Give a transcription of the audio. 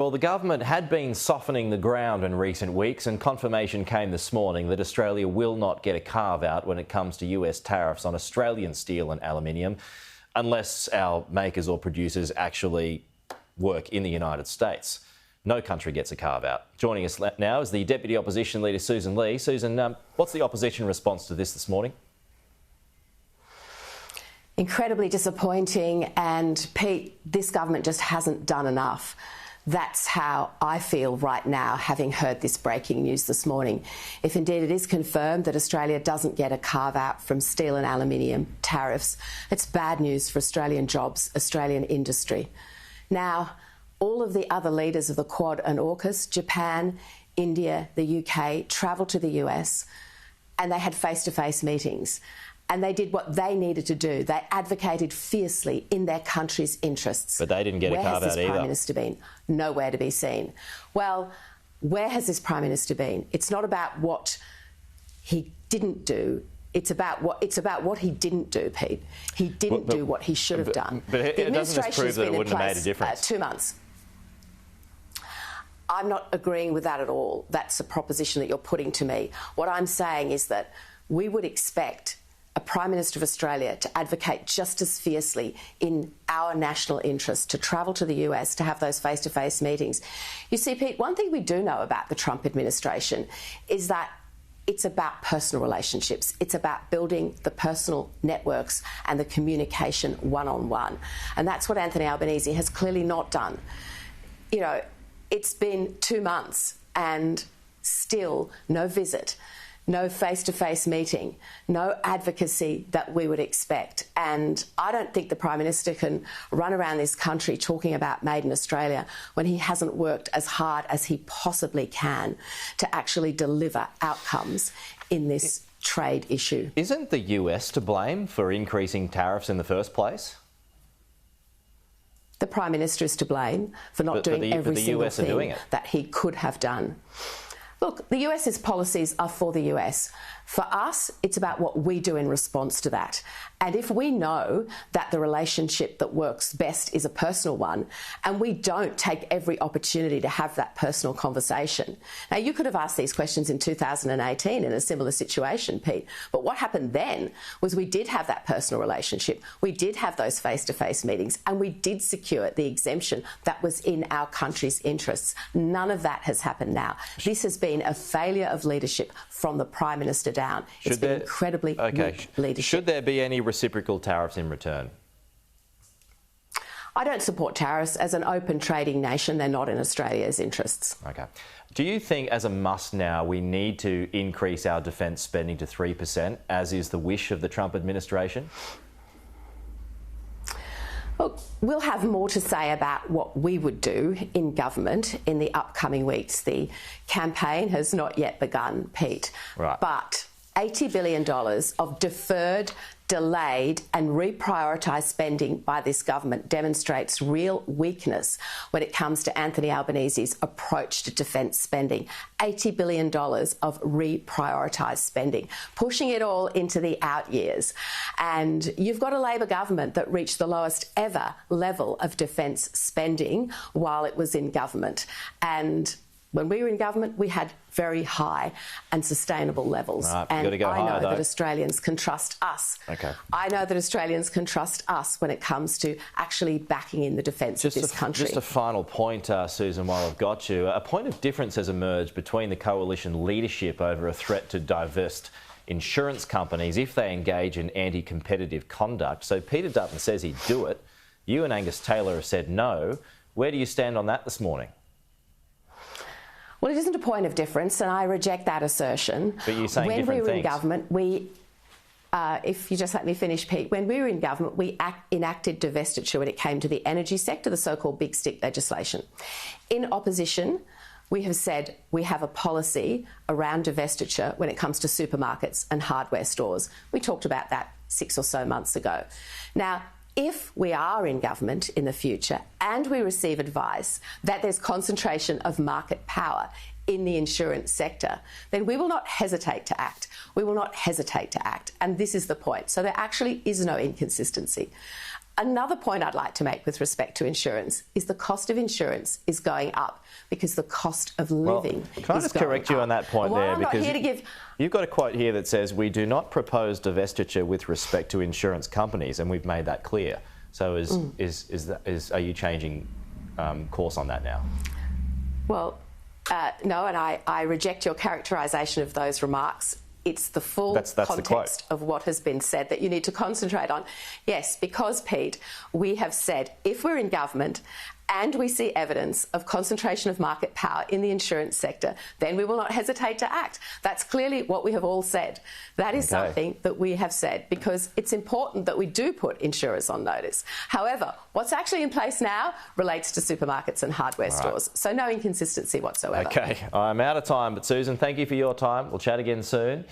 Well, the government had been softening the ground in recent weeks, and confirmation came this morning that Australia will not get a carve-out when it comes to US tariffs on Australian steel and aluminium, unless our makers or producers actually work in the United States. No country gets a carve-out. Joining us now is the Deputy Opposition Leader Sussan Ley. Susan, what's the opposition response to this morning? Incredibly disappointing, and Pete, this government just hasn't done enough. That's how I feel right now, having heard this breaking news this morning. If indeed it is confirmed that Australia doesn't get a carve-out from steel and aluminium tariffs, it's bad news for Australian jobs, Australian industry. Now, all of the other leaders of the Quad and AUKUS, Japan, India, the UK, travelled to the US, and they had face-to-face meetings. And they did what they needed to do. They advocated fiercely in their country's interests. But they didn't get a carve-out either. Where has this Prime Minister been? Nowhere to be seen. Well, where has this Prime Minister been? It's not about what he didn't do. It's about what he didn't do, Pete. He didn't do what he should have done. But doesn't this prove that it wouldn't have made a difference? 2 months. I'm not agreeing with that at all. That's a proposition that you're putting to me. What I'm saying is that we would expect a Prime Minister of Australia to advocate just as fiercely in our national interest, to travel to the US, to have those face-to-face meetings. You see, Pete, one thing we do know about the Trump administration is that it's about personal relationships. It's about building the personal networks and the communication one-on-one. And that's what Anthony Albanese has clearly not done. You know, it's been 2 months and still no visit, no face-to-face meeting, no advocacy that we would expect. And I don't think the Prime Minister can run around this country talking about Made in Australia when he hasn't worked as hard as he possibly can to actually deliver outcomes in this trade issue. Isn't the US to blame for increasing tariffs in the first place? The Prime Minister is to blame for not doing every single thing that he could have done. Look, the US's policies are for the US. For us, it's about what we do in response to that. And if we know that the relationship that works best is a personal one, and we don't take every opportunity to have that personal conversation. Now, you could have asked these questions in 2018 in a similar situation, Pete. But what happened then was we did have that personal relationship. We did have those face-to-face meetings, and we did secure the exemption that was in our country's interests. None of that has happened now. This has been a failure of leadership from the Prime Minister down. It's been incredibly weak leadership. Should there be any reciprocal tariffs in return? I don't support tariffs. As an open trading nation, they're not in Australia's interests. OK. Do you think, as a must now, we need to increase our defence spending to 3%, as is the wish of the Trump administration? Look, we'll have more to say about what we would do in government in the upcoming weeks. The campaign has not yet begun, Pete. Right. But $80 billion of deferred, delayed and reprioritised spending by this government demonstrates real weakness when it comes to Anthony Albanese's approach to defence spending. $80 billion of reprioritised spending, pushing it all into the out years. And you've got a Labor government that reached the lowest ever level of defence spending while it was in government. And when we were in government, we had very high and sustainable levels. Right, and I know that Australians can trust us. Okay. I know that Australians can trust us when it comes to actually backing in the defence of this country. Just a final point, Susan, while I've got you. A point of difference has emerged between the coalition leadership over a threat to divest insurance companies if they engage in anti-competitive conduct. So Peter Dutton says he'd do it. You and Angus Taylor have said no. Where do you stand on that this morning? Well, it isn't a point of difference, and I reject that assertion. But you're saying different things. When we were in government, if you just let me finish, Pete, when we were in government, we enacted divestiture when it came to the energy sector, the so-called big stick legislation. In opposition, we have said we have a policy around divestiture when it comes to supermarkets and hardware stores. We talked about that 6 or so months ago. Now, if we are in government in the future and we receive advice that there's concentration of market power in the insurance sector, then we will not hesitate to act. We will not hesitate to act. And this is the point. So there actually is no inconsistency. Another point I'd like to make with respect to insurance is the cost of insurance is going up because the cost of living is can I just correct you on that point there? Because you've got a quote here that says, we do not propose divestiture with respect to insurance companies, and we've made that clear. So are you changing course on that now? Well, no, and I reject your characterisation of those remarks. It's the full context of what has been said that you need to concentrate on. Yes, because, Pete, we have said if we're in government and we see evidence of concentration of market power in the insurance sector, then we will not hesitate to act. That's clearly what we have all said. That is something that we have said because it's important that we do put insurers on notice. However, what's actually in place now relates to supermarkets and hardware stores. So no inconsistency whatsoever. OK, I'm out of time, but Sussan, thank you for your time. We'll chat again soon.